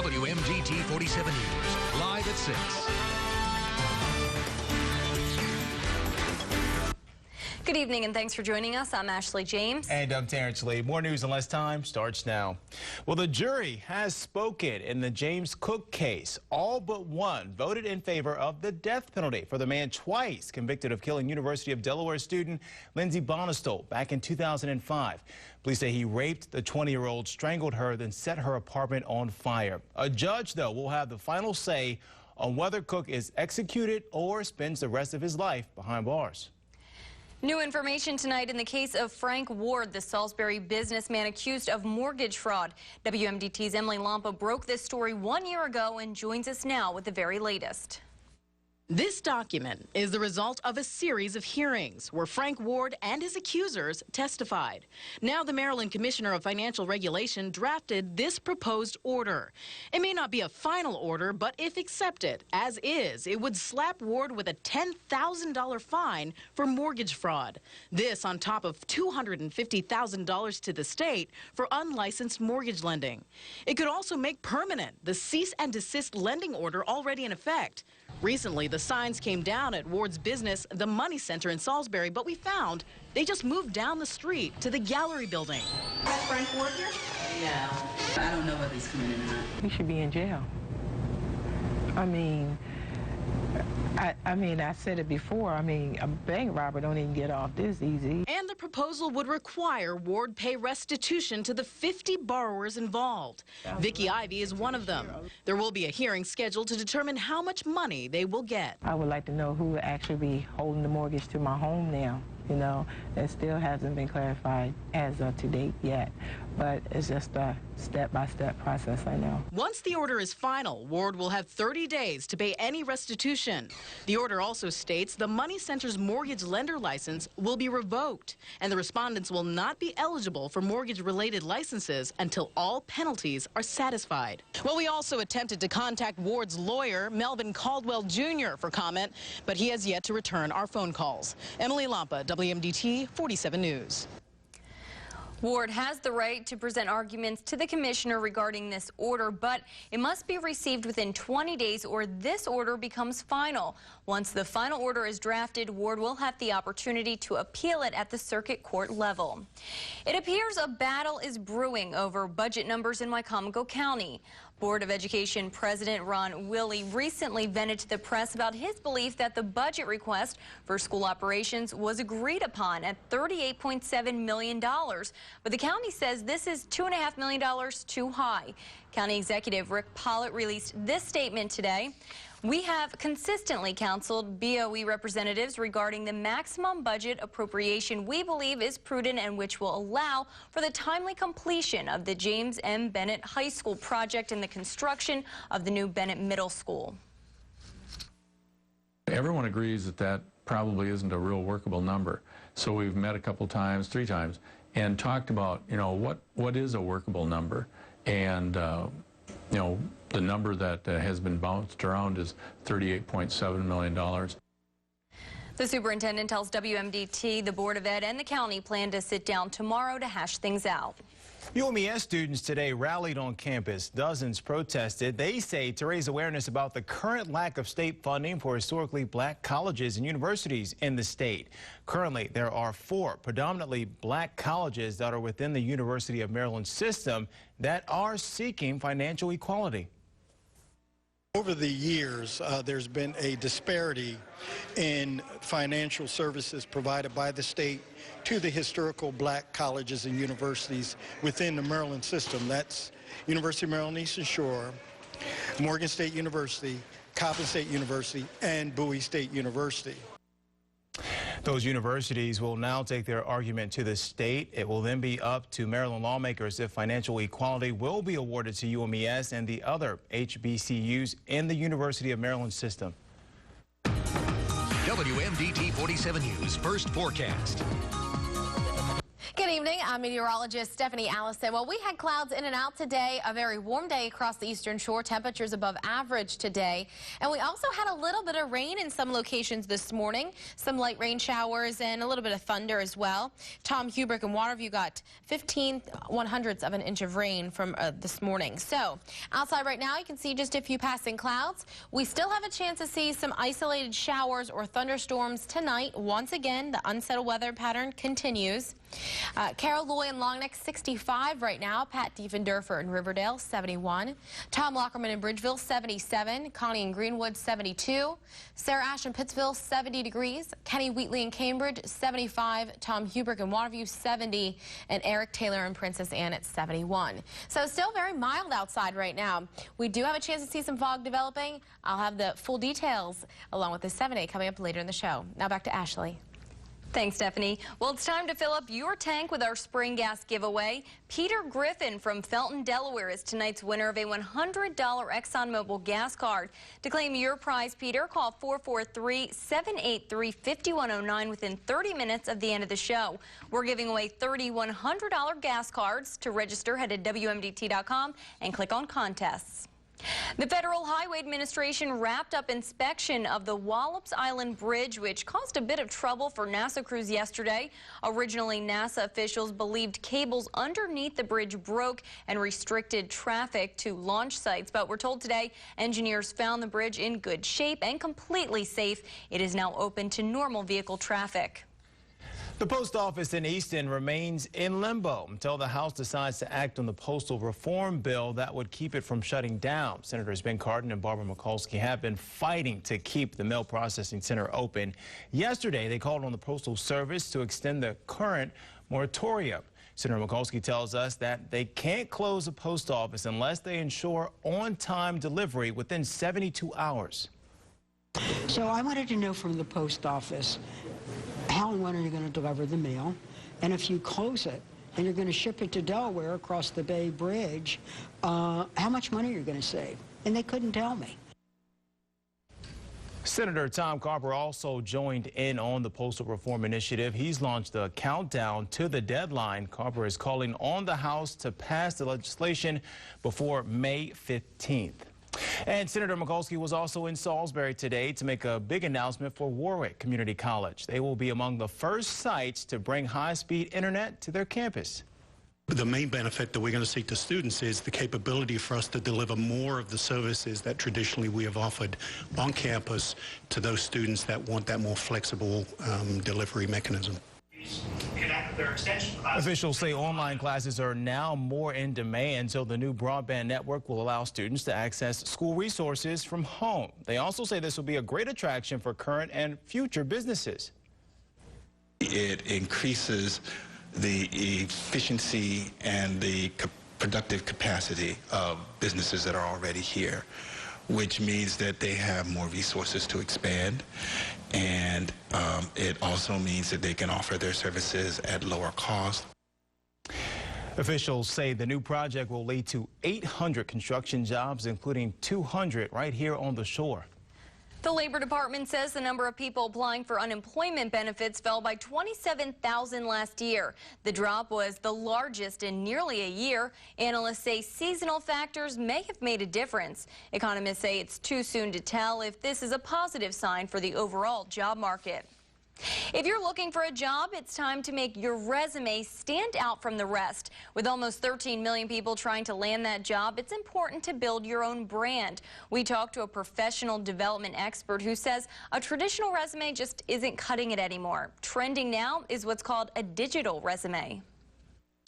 WMDT 47 News, live at 6. Good evening and thanks for joining us. I'm Ashley James. And I'm Terrence Lee. More news in less time starts now. Well, the jury has spoken in the James Cook case. All but one voted in favor of the death penalty for the man twice convicted of killing University of Delaware student Lindsey Bonestole back in 2005. Police say he raped the 20-year-old, strangled her, then set her apartment on fire. A judge, though, will have the final say on whether Cook is executed or spends the rest of his life behind bars. New information tonight in the case of Frank Ward, the Salisbury businessman accused of mortgage fraud. WMDT's Emily Lampa broke this story 1 year ago and joins us now with the very latest. This document is the result of a series of hearings where Frank Ward and his accusers testified. Now the Maryland Commissioner of Financial Regulation drafted this proposed order. It may not be a final order, but if accepted as is, it would slap Ward with a $10,000 fine for mortgage fraud. This on top of $250,000 to the state for unlicensed mortgage lending. It could also make permanent the cease and desist lending order already in effect. Recently, the signs came down at Ward's business, the Money Center in Salisbury, but we found they just moved down the street to the Gallery building. Is Frank Ward here? No. I don't know whether he's coming in or not. He should be in jail. I said it before. A bank robber don't even get off this easy. And the proposal would require Ward pay restitution to the 50 borrowers involved. Vicki Ivy is one of them. There will be a hearing scheduled to determine how much money they will get. I would like to know who will actually be holding the mortgage to my home now. That still hasn't been clarified as of to date yet. But it's just a step-by-step process, I know. Once the order is final, Ward will have 30 days to pay any restitution. The order also states the Money Center's mortgage lender license will be revoked, and the respondents will not be eligible for mortgage-related licenses until all penalties are satisfied. Well, we also attempted to contact Ward's lawyer, Melvin Caldwell Jr., for comment, but he has yet to return our phone calls. Emily Lampa, WMDT 47 News. Ward has the right to present arguments to the commissioner regarding this order, but it must be received within 20 days or this order becomes final. Once the final order is drafted, Ward will have the opportunity to appeal it at the circuit court level. It appears a battle is brewing over budget numbers in Wycomico County. Board of Education President Ron Willey recently vented to the press about his belief that the budget request for school operations was agreed upon at $38.7 million. But the county says this is $2.5 million too high. County Executive Rick Pollitt released this statement today. We have consistently counseled BOE representatives regarding the maximum budget appropriation we believe is prudent and which will allow for the timely completion of the James M. Bennett High School project and the construction of the new Bennett Middle School. Everyone agrees that that probably isn't a real workable number. So we've met a couple times, 3 times, and talked about, what is a workable number? And, the number that has been bounced around is $38.7 million. The superintendent tells WMDT the Board of Ed and the county plan to sit down tomorrow to hash things out. UMES students today rallied on campus. Dozens protested, they say, to raise awareness about the current lack of state funding for historically black colleges and universities in the state. Currently, there are 4 predominantly black colleges that are within the University of Maryland system that are seeking financial equality. Over the years, there's been a disparity in financial services provided by the state to the historical black colleges and universities within the Maryland system. That's University of Maryland Eastern Shore, Morgan State University, Coppin State University, and Bowie State University. Those universities will now take their argument to the state. It will then be up to Maryland lawmakers if financial equality will be awarded to UMES and the other HBCUs in the University of Maryland system. WMDT 47 News First Forecast. Good evening. I'm I'm meteorologist Stephanie Allison. Well, we had clouds in and out today, a very warm day across the eastern shore, temperatures above average today. And we also had a little bit of rain in some locations this morning, some light rain showers and a little bit of thunder as well. Tom Hubrick and Waterview got 15/100ths of an inch of rain from this morning. So outside right now, you can see just a few passing clouds. We still have a chance to see some isolated showers or thunderstorms tonight. Once again, the unsettled weather pattern continues. Carol Loy in Longneck 65 right now. Pat Diefendorfer in Riverdale 71. Tom Lockerman in Bridgeville 77. Connie in Greenwood 72. Sarah Ash in Pittsville 70 degrees. Kenny Wheatley in Cambridge 75. Tom Hubrick in Waterview 70. And Eric Taylor in Princess Anne at 71. So still very mild outside right now. We do have a chance to see some fog developing. I'll have the full details along with the 7-day coming up later in the show. Now back to Ashley. Thanks, Stephanie. Well, it's time to fill up your tank with our spring gas giveaway. Peter Griffin from Felton, Delaware is tonight's winner of a $100 ExxonMobil gas card. To claim your prize, Peter, call 443-783-5109 within 30 minutes of the end of the show. We're giving away 30 $100 gas cards. To register, head to WMDT.com and click on contests. The Federal Highway Administration wrapped up inspection of the Wallops Island Bridge, which caused a bit of trouble for NASA crews yesterday. Originally, NASA officials believed cables underneath the bridge broke and restricted traffic to launch sites. But we're told today engineers found the bridge in good shape and completely safe. It is now open to normal vehicle traffic. The post office in Easton remains in limbo until the House decides to act on the postal reform bill that would keep it from shutting down. Senators Ben Cardin and Barbara Mikulski have been fighting to keep the mail processing center open. Yesterday, they called on the Postal Service to extend the current moratorium. Senator Mikulski tells us that they can't close the post office unless they ensure on-time delivery within 72 hours. So I wanted to know from the post office, how and when are you going to deliver the mail? And if you close it and you're going to ship it to Delaware across the Bay Bridge, how much money are you going to save? And they couldn't tell me. Senator Tom Carper also joined in on the postal reform initiative. He's launched a countdown to the deadline. Carper is calling on the House to pass the legislation before May 15th. And Senator Mikulski was also in Salisbury today to make a big announcement for Warwick Community College. They will be among the first sites to bring high-speed internet to their campus. The main benefit that we're going to see to students is the capability for us to deliver more of the services that traditionally we have offered on campus to those students that want that more flexible delivery mechanism. Officials say online classes are now more in demand, so the new broadband network will allow students to access school resources from home. They also say this will be a great attraction for current and future businesses. It increases the efficiency and the productive capacity of businesses that are already here, which means that they have more resources to expand. And it also means that they can offer their services at lower cost. Officials say the new project will lead to 800 construction jobs, including 200 right here on the shore. The Labor Department says the number of people applying for unemployment benefits fell by 27,000 last year. The drop was the largest in nearly a year. Analysts say seasonal factors may have made a difference. Economists say it's too soon to tell if this is a positive sign for the overall job market. If you're looking for a job, it's time to make your resume stand out from the rest. With almost 13 million people trying to land that job, it's important to build your own brand. We talked to a professional development expert who says a traditional resume just isn't cutting it anymore. Trending now is what's called a digital resume.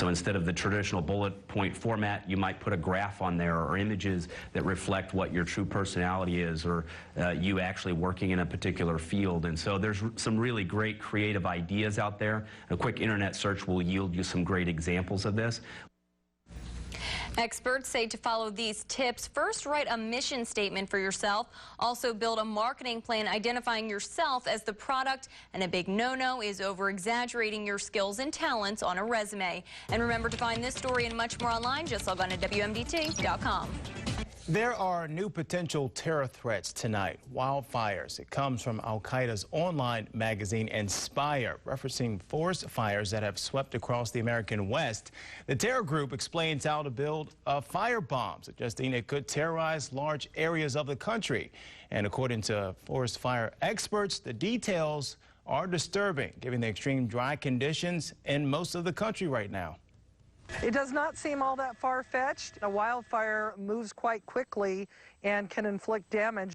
So instead of the traditional bullet point format, you might put a graph on there or images that reflect what your true personality is, or you actually working in a particular field. And so there's some really great creative ideas out there. A quick internet search will yield you some great examples of this. Experts say to follow these tips. First, write a mission statement for yourself. Also, build a marketing plan identifying yourself as the product. And a big no-no is over-exaggerating your skills and talents on a resume. And remember to find this story and much more online. Just log on to WMDT.com. There are new potential terror threats tonight. Wildfires. It comes from Al-Qaeda's online magazine Inspire, referencing forest fires that have swept across the American West. The terror group explains how to build a fire bomb, suggesting it could terrorize large areas of the country. And according to forest fire experts, the details are disturbing, given the extreme dry conditions in most of the country right now. It does not seem all that far-fetched. A wildfire moves quite quickly and can inflict damage.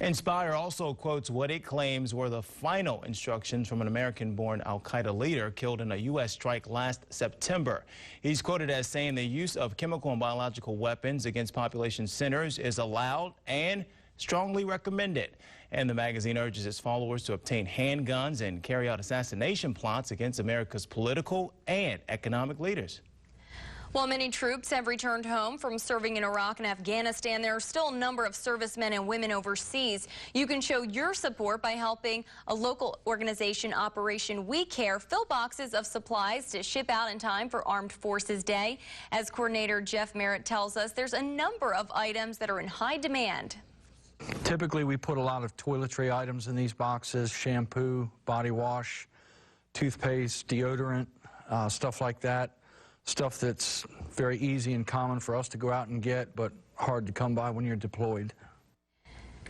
Inspire also quotes what it claims were the final instructions from an American-born al-Qaeda leader killed in a U.S. strike last September. He's quoted as saying the use of chemical and biological weapons against population centers is allowed and strongly recommended. And the magazine urges its followers to obtain handguns and carry out assassination plots against America's political and economic leaders. While many troops have returned home from serving in Iraq and Afghanistan, there are still a number of servicemen and women overseas. You can show your support by helping a local organization, Operation We Care, fill boxes of supplies to ship out in time for Armed Forces Day. As coordinator Jeff Merritt tells us, there's a number of items that are in high demand. Typically, we put a lot of toiletry items in these boxes: shampoo, body wash, toothpaste, deodorant, stuff like that. Stuff that's very easy and common for us to go out and get, but hard to come by when you're deployed.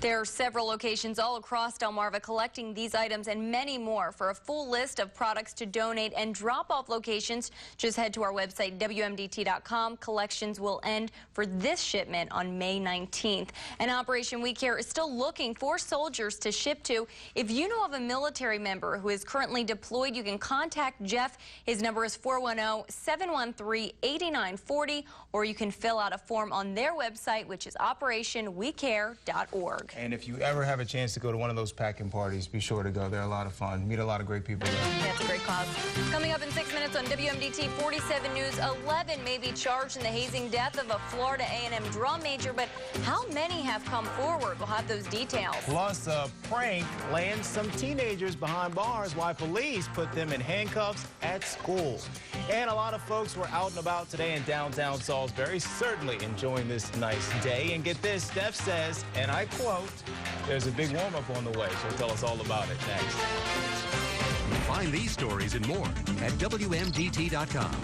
There are several locations all across Delmarva collecting these items and many more. For a full list of products to donate and drop-off locations, just head to our website, WMDT.com. Collections will end for this shipment on May 19th. And Operation We Care is still looking for soldiers to ship to. If you know of a military member who is currently deployed, you can contact Jeff. His number is 410-713-8940, or you can fill out a form on their website, which is operationwecare.org. And if you ever have a chance to go to one of those packing parties, be sure to go. They're a lot of fun. Meet a lot of great people there. Yeah, it's a great cause. Coming up in 6 minutes on WMDT 47 News, 11 may be charged in the hazing death of a Florida A&M drum major, but how many have come forward? We'll have those details. Plus, a prank lands some teenagers behind bars while police put them in handcuffs at school. And a lot of folks were out and about today in downtown Salisbury, certainly enjoying this nice day. And get this, Steph says, and I quote, "There's a big warm-up on the way." She'll tell us all about it next. Find these stories and more at WMDT.com.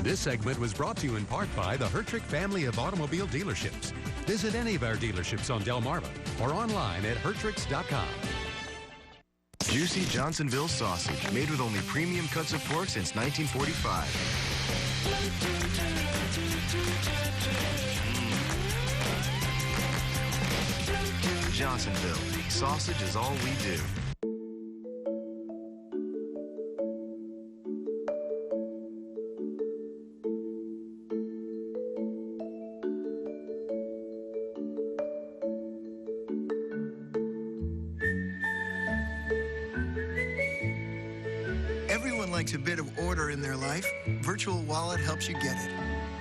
This segment was brought to you in part by the Hertrick family of automobile dealerships. Visit any of our dealerships on Delmarva or online at Hertricks.com. Juicy Johnsonville sausage, made with only premium cuts of pork since 1945. Johnsonville, sausage is all we do. Everyone likes a bit of order in their life. Virtual Wallet helps you get it.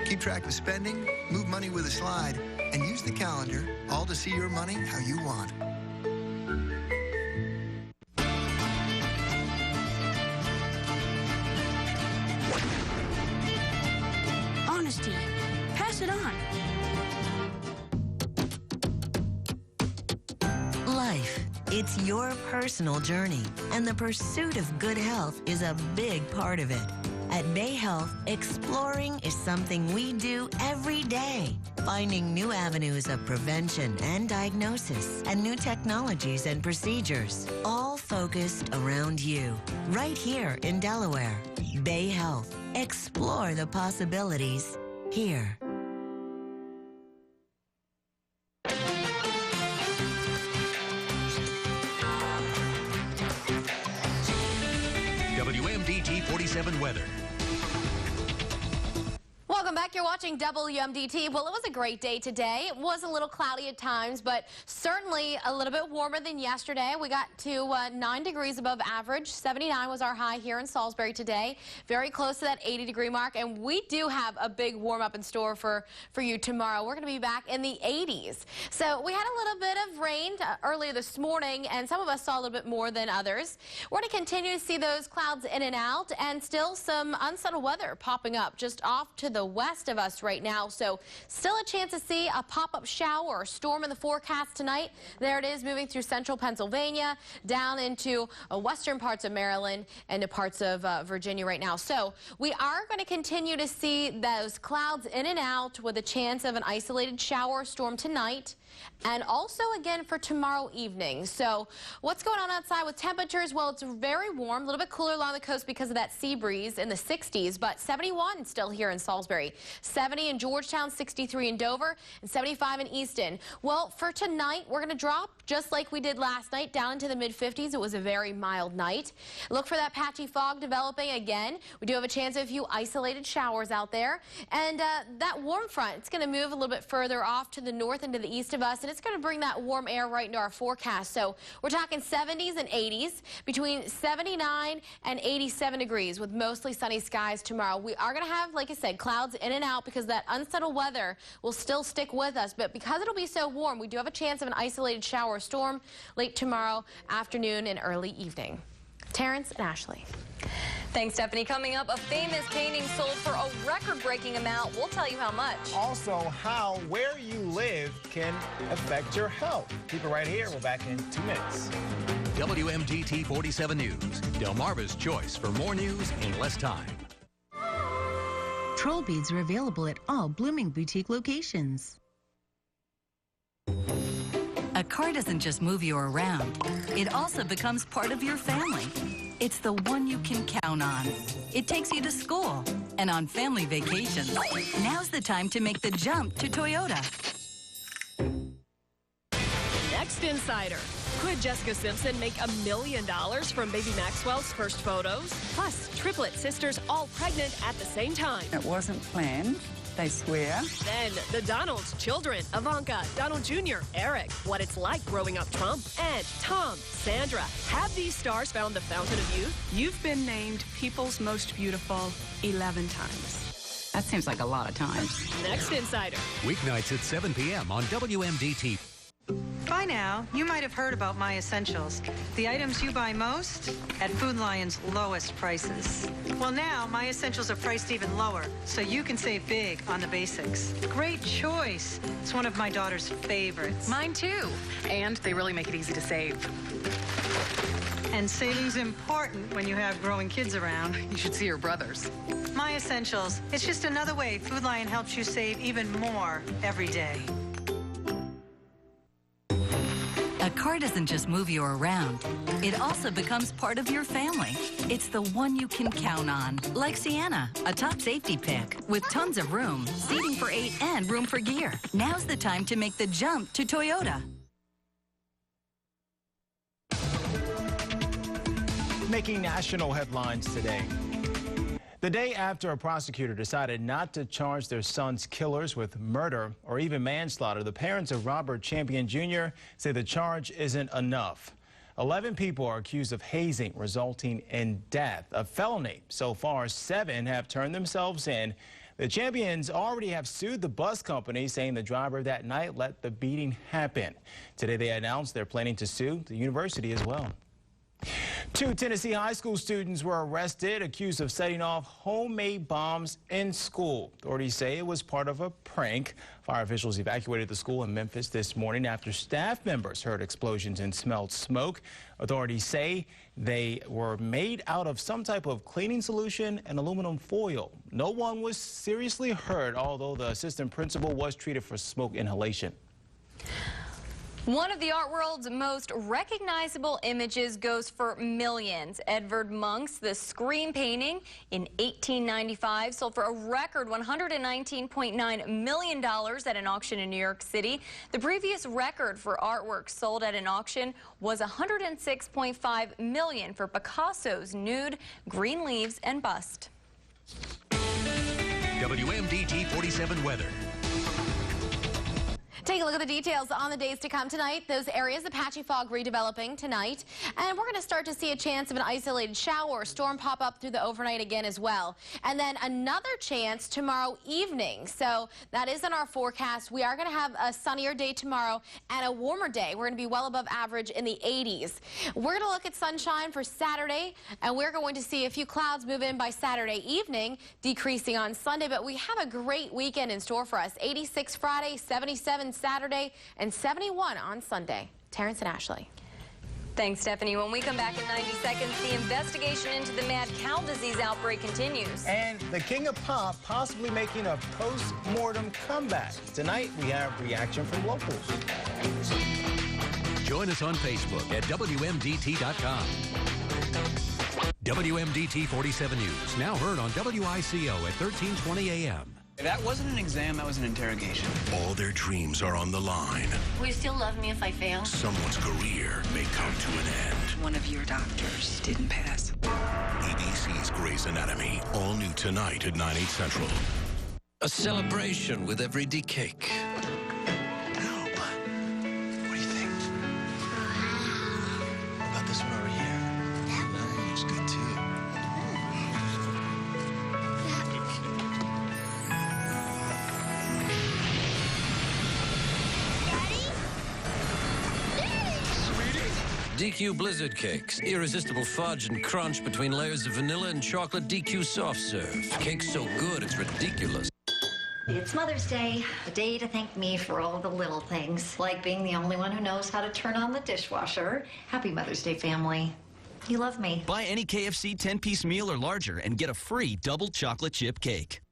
Keep track of spending, move money with a slide, and use the calendar, all to see your money how you want. Honesty. Pass it on. Life. It's your personal journey, and the pursuit of good health is a big part of it. At Bay Health, exploring is something we do every day, finding new avenues of prevention and diagnosis, and new technologies and procedures, all focused around you, right here in Delaware. Bay Health. Explore the possibilities here. WMDT 47 weather. Welcome back. You're watching WMDT. Well, it was a great day today. It was a little cloudy at times, but certainly a little bit warmer than yesterday. We got to 9 degrees above average. 79 was our high here in Salisbury today. Very close to that 80-degree mark, and we do have a big warm-up in store for you tomorrow. We're going to be back in the 80s. So we had a little bit of rain earlier this morning, and some of us saw a little bit more than others. We're going to continue to see those clouds in and out, and still some unsettled weather popping up just off to the west of us right now. So still a chance to see a pop-up shower or storm in the forecast tonight. There it is, moving through central Pennsylvania, down into western parts of Maryland and to parts of Virginia right now. So we are going to continue to see those clouds in and out with a chance of an isolated shower or storm tonight. And also again for tomorrow evening. So what's going on outside with temperatures? Well, it's very warm, a little bit cooler along the coast because of that sea breeze in the 60s, but 71 still here in Salisbury, 70 in Georgetown, 63 in Dover, and 75 in Easton. Well, for tonight, we're going to drop just like we did last night down into the mid-50s. It was a very mild night. Look for that patchy fog developing again. We do have a chance of a few isolated showers out there. And that warm front, it's going to move a little bit further off to the north and to the east of us, and it's going to bring that warm air right into our forecast. So we're talking 70s and 80s, between 79 and 87 degrees with mostly sunny skies tomorrow. We are going to have, like I said, clouds in and out because that unsettled weather will still stick with us. But because it'll be so warm, we do have a chance of an isolated shower or storm late tomorrow afternoon and early evening. Terrence and Ashley. Thanks, Stephanie. Coming up, a famous painting sold for a record-breaking amount. We'll tell you how much. Also, how where you live can affect your health. Keep it right here. We're back in 2 minutes. WMDT 47 News, Delmarva's choice for more news in less time. Troll beads are available at all Blooming Boutique locations. A car doesn't just move you around. It also becomes part of your family. It's the one you can count on. It takes you to school and on family vacations. Now's the time to make the jump to Toyota. Next Insider. Could Jessica Simpson make $1 million from baby Maxwell's first photos? Plus, triplet sisters all pregnant at the same time. It wasn't planned. They swear. Then the Donald's children, Ivanka, Donald Jr., Eric, what it's like growing up Trump, and Tom, Sandra. Have these stars found the fountain of youth? You've been named People's Most Beautiful 11 times. That seems like a lot of times. Next Insider. Weeknights at 7 p.m. on WMDT. By now, you might have heard about My Essentials, the items you buy most at Food Lion's lowest prices. Well, now, My Essentials are priced even lower, so you can save big on the basics. Great choice. It's one of my daughter's favorites. Mine too. And they really make it easy to save. And saving's important when you have growing kids around. You should see your brothers. My Essentials. It's just another way Food Lion helps you save even more every day. A car doesn't just move you around. It also becomes part of your family. It's the one you can count on. Like Sienna, a top safety pick with tons of room, seating for 8 and room for gear. Now's the time to make the jump to Toyota. Making national headlines today. The day after a prosecutor decided not to charge their son's killers with murder or even manslaughter, the parents of Robert Champion Jr. say the charge isn't enough. 11 people are accused of hazing, resulting in death, a felony. So far, 7 have turned themselves in. The Champions already have sued the bus company, saying the driver that night let the beating happen. Today, they announced they're planning to sue the university as well. 2 Tennessee high school students were arrested, accused of setting off homemade bombs in school. Authorities say it was part of a prank. Fire officials evacuated the school in Memphis this morning after staff members heard explosions and smelled smoke. Authorities say they were made out of some type of cleaning solution and aluminum foil. No one was seriously hurt, although the assistant principal was treated for smoke inhalation. One of the art world's most recognizable images goes for millions. Edvard Munch's The Scream painting in 1895 sold for a record $119.9 million at an auction in New York City. The previous record for artwork sold at an auction was $106.5 million for Picasso's nude, green leaves, and bust. WMDT 47 weather. Take a look at the details on the days to come tonight. Those areas of patchy fog redeveloping tonight. And we're going to start to see a chance of an isolated shower or storm pop up through the overnight again as well. And then another chance tomorrow evening. So that is in our forecast. We are going to have a sunnier day tomorrow and a warmer day. We're going to be well above average in the 80s. We're going to look at sunshine for Saturday, and we're going to see a few clouds move in by Saturday evening, decreasing on Sunday. But we have a great weekend in store for us. 86 Friday, 77 Saturday, and 71 on Sunday. Terrence and Ashley. Thanks, Stephanie. When we come back in 90 seconds, the investigation into the mad cow disease outbreak continues. And the king of pop possibly making a post-mortem comeback. Tonight, we have reaction from locals. Join us on Facebook at WMDT.com. WMDT 47 News, now heard on WICO at 1320 a.m. That wasn't an exam, that was an interrogation. All their dreams are on the line. Will you still love me if I fail? Someone's career may come to an end. One of your doctors didn't pass. BBC's Grey's Anatomy, all new tonight at 9/8 Central. A celebration with every D cake. What do you think? What about this one over here? That looks good too. DQ Blizzard Cakes. Irresistible fudge and crunch between layers of vanilla and chocolate DQ soft serve. Cake's so good, it's ridiculous. It's Mother's Day, a day to thank me for all the little things, like being the only one who knows how to turn on the dishwasher. Happy Mother's Day, family. You love me. Buy any KFC 10-piece meal or larger and get a free double chocolate chip cake.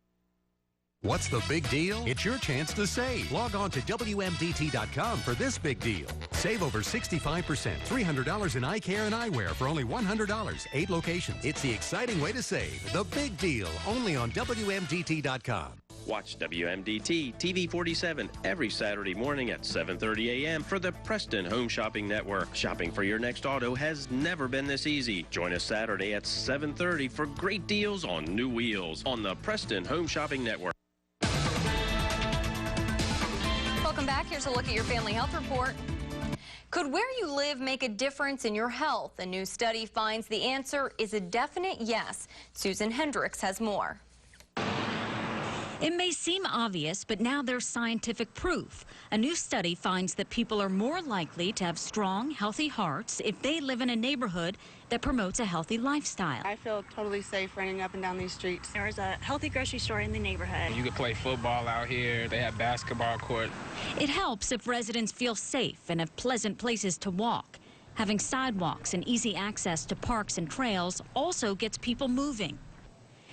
What's the big deal? It's your chance to save. Log on to WMDT.com for this big deal. Save over 65%, $300 in eye care and eyewear for only $100, 8 locations. It's the exciting way to save. The big deal, only on WMDT.com. Watch WMDT TV 47 every Saturday morning at 7:30 a.m. for the Preston Home Shopping Network. Shopping for your next auto has never been this easy. Join us Saturday at 7:30 for great deals on new wheels on the Preston Home Shopping Network. Welcome back. Here's a look at your family health report. Could where you live make a difference in your health? A new study finds the answer is a definite yes. Susan Hendricks has more. It may seem obvious, but now there's scientific proof. A new study finds that people are more likely to have strong, healthy hearts if they live in a neighborhood that promotes a healthy lifestyle. I feel totally safe running up and down these streets. There's a healthy grocery store in the neighborhood. You could play football out here. They have basketball court. It helps if residents feel safe and have pleasant places to walk. Having sidewalks and easy access to parks and trails also gets people moving.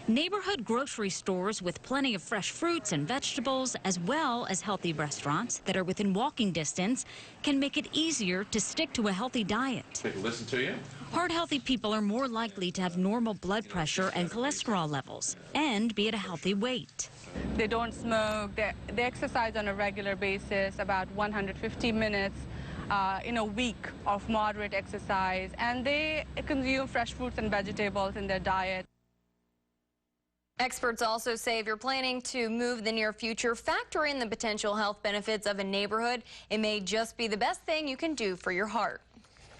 Neighborhood grocery stores with plenty of fresh fruits and vegetables, as well as healthy restaurants that are within walking distance, can make it easier to stick to a healthy diet. Listen to you. Heart-healthy people are more likely to have normal blood pressure and cholesterol levels and be at a healthy weight. They don't smoke. They exercise on a regular basis, about 150 minutes in a week of moderate exercise, and they consume fresh fruits and vegetables in their diet. Experts also say if you're planning to move in the near future, factor in the potential health benefits of a neighborhood. It may just be the best thing you can do for your heart.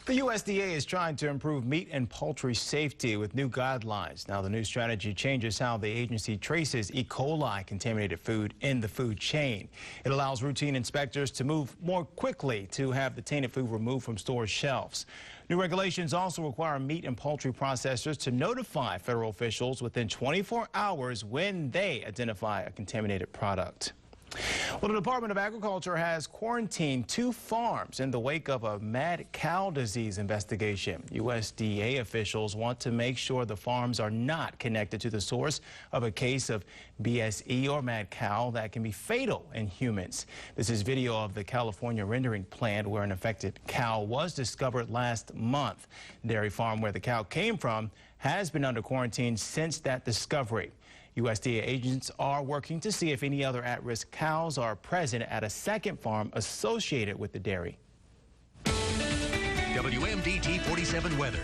The USDA is trying to improve meat and poultry safety with new guidelines. Now, the new strategy changes how the agency traces E. coli contaminated food in the food chain. It allows routine inspectors to move more quickly to have the tainted food removed from store shelves. New regulations also require meat and poultry processors to notify federal officials within 24 hours when they identify a contaminated product. Well, the Department of Agriculture has quarantined 2 farms in the wake of a mad cow disease investigation. USDA officials want to make sure the farms are not connected to the source of a case of BSE or mad cow that can be fatal in humans. This is video of the California rendering plant where an affected cow was discovered last month. The dairy farm where the cow came from has been under quarantine since that discovery. USDA agents are working to see if any other at-risk cows are present at a second farm associated with the dairy. WMDT 47 weather.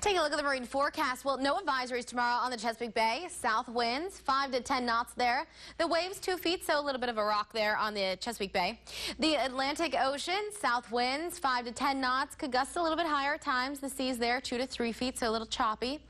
Take a look at the marine forecast. Well, no advisories tomorrow on the Chesapeake Bay. South winds 5 to 10 knots there. The waves 2 feet, so a little bit of a rock there on the Chesapeake Bay. The Atlantic Ocean, south winds 5 to 10 knots. Could gust a little bit higher at times. The seas there 2 to 3 feet, so a little choppy.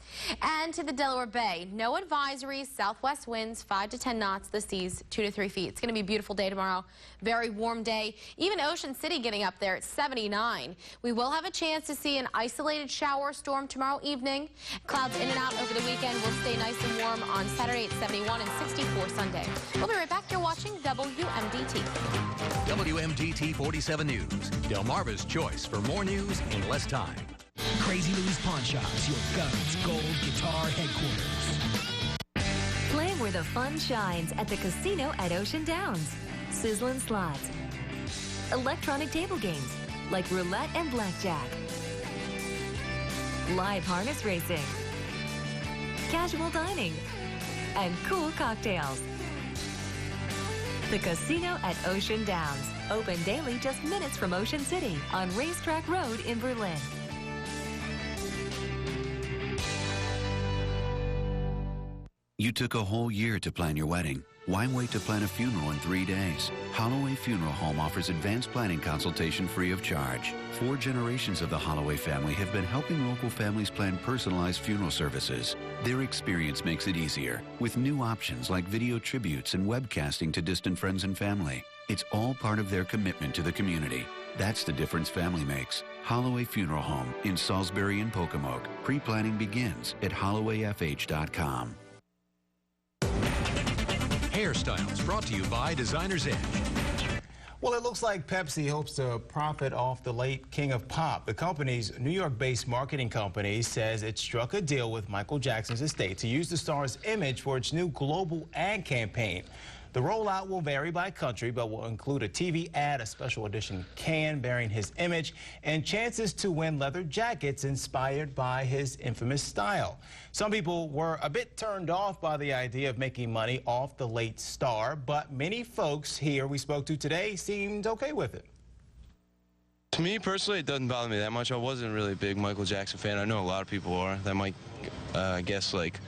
And to the Delaware Bay, no advisories. Southwest winds 5 to 10 knots. The seas 2 to 3 feet. It's going to be a beautiful day tomorrow. Very warm day. Even Ocean City getting up there at 79. We will have a chance to see an isolated shower or storm tomorrow evening. Clouds in and out over the weekend. Will stay nice and warm on Saturday at 71 and 64 Sunday. We'll be right back. You're watching WMDT. WMDT 47 News. Delmarva's choice for more news in less time. Crazy Louie's Pawn Shops, your guns, gold, guitar headquarters. Play where the fun shines at the casino at Ocean Downs. Sizzlin' slots. Electronic table games like roulette and blackjack. Live harness racing. Casual dining. And cool cocktails. The casino at Ocean Downs. Open daily just minutes from Ocean City on Racetrack Road in Berlin. You took a whole year to plan your wedding. Why wait to plan a funeral in 3 days? Holloway Funeral Home offers advanced planning consultation free of charge. 4 generations of the Holloway family have been helping local families plan personalized funeral services. Their experience makes it easier, with new options like video tributes and webcasting to distant friends and family. It's all part of their commitment to the community. That's the difference family makes. Holloway Funeral Home in Salisbury and Pocomoke. Pre-planning begins at hollowayfh.com. Hairstyles brought to you by Designer's Edge. Well, it looks like Pepsi hopes to profit off the late King of Pop. The company's New York-based marketing company says it struck a deal with Michael Jackson's estate to use the star's image for its new global ad campaign. The rollout will vary by country, but will include a TV ad, a special edition can bearing his image, and chances to win leather jackets inspired by his infamous style. Some people were a bit turned off by the idea of making money off the late star, but many folks here we spoke to today seemed okay with it. To me personally, it doesn't bother me that much. I wasn't really a big Michael Jackson fan. I know a lot of people are. That might, I guess, like,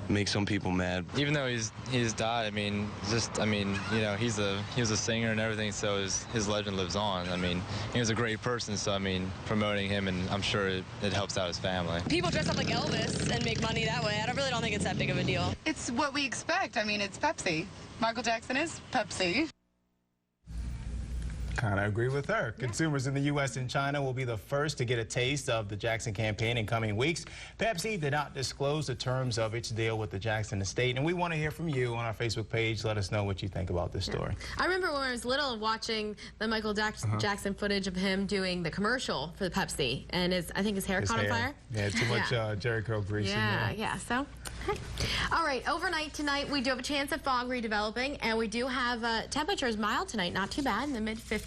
make some people mad. Even though he's died, I mean, you know, he was a singer and everything, so his legend lives on. I mean, he was a great person, so I mean, promoting him, and I'm sure it helps out his family. People dress up like Elvis and make money that way. I really don't think it's that big of a deal. It's what we expect. I mean, it's Pepsi. Michael Jackson is Pepsi. Kind of agree with her. Yeah. Consumers in the U.S. and China will be the first to get a taste of the Jackson campaign in coming weeks. Pepsi did not disclose the terms of its deal with the Jackson estate, and we want to hear from you on our Facebook page. Let us know what you think about this story. I remember when I was little watching the Michael Jackson footage of him doing the commercial for the Pepsi, and I think his hair caught on fire. Yeah, too much Jerry curl grease. Yeah, so. All right, overnight tonight, we do have a chance of fog redeveloping, and we do have temperatures mild tonight, not too bad, in the mid-50s.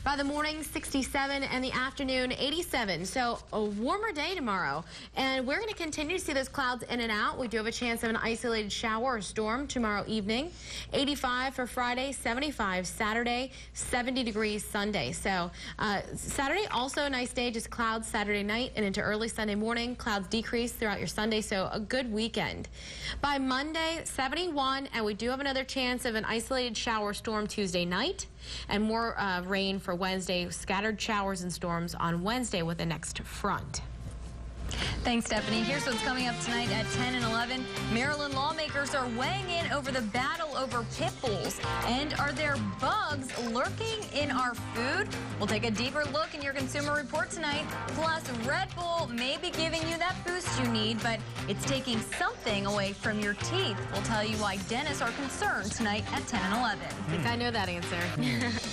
By the morning, 67, and the afternoon, 87. So a warmer day tomorrow, and we're going to continue to see those clouds in and out. We do have a chance of an isolated shower or storm tomorrow evening. 85 for Friday, 75 Saturday, 70 degrees Sunday. So Saturday, also a nice day, just clouds Saturday night and into early Sunday morning. Clouds decrease throughout your Sunday, so a good weekend. By Monday, 71, and we do have another chance of an isolated shower storm Tuesday night, and more rain for Wednesday. Scattered showers and storms on Wednesday with the next front. Thanks, Stephanie. Here's what's coming up tonight at 10 and 11. Maryland lawmakers are weighing in over the battle over pit bulls. And are there bugs lurking in our food? We'll take a deeper look in your Consumer Report tonight. Plus, Red Bull may be giving you that boost you need, but it's taking something away from your teeth. We'll tell you why dentists are concerned tonight at 10 and 11. I think I know that answer.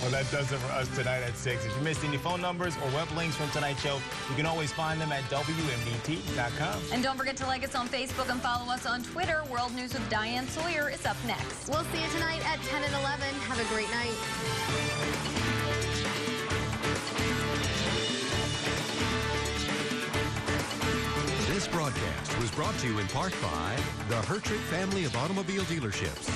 Well, that does it for us tonight at 6. If you missed any phone numbers or web links from tonight's show, you can always find them at WMDT.com. And don't forget to like us on Facebook and follow us on Twitter. World News with Diane Sawyer is up next. We'll see you tonight at 10 and 11. Have a great night. This broadcast was brought to you in part by the Hertrick family of automobile dealerships.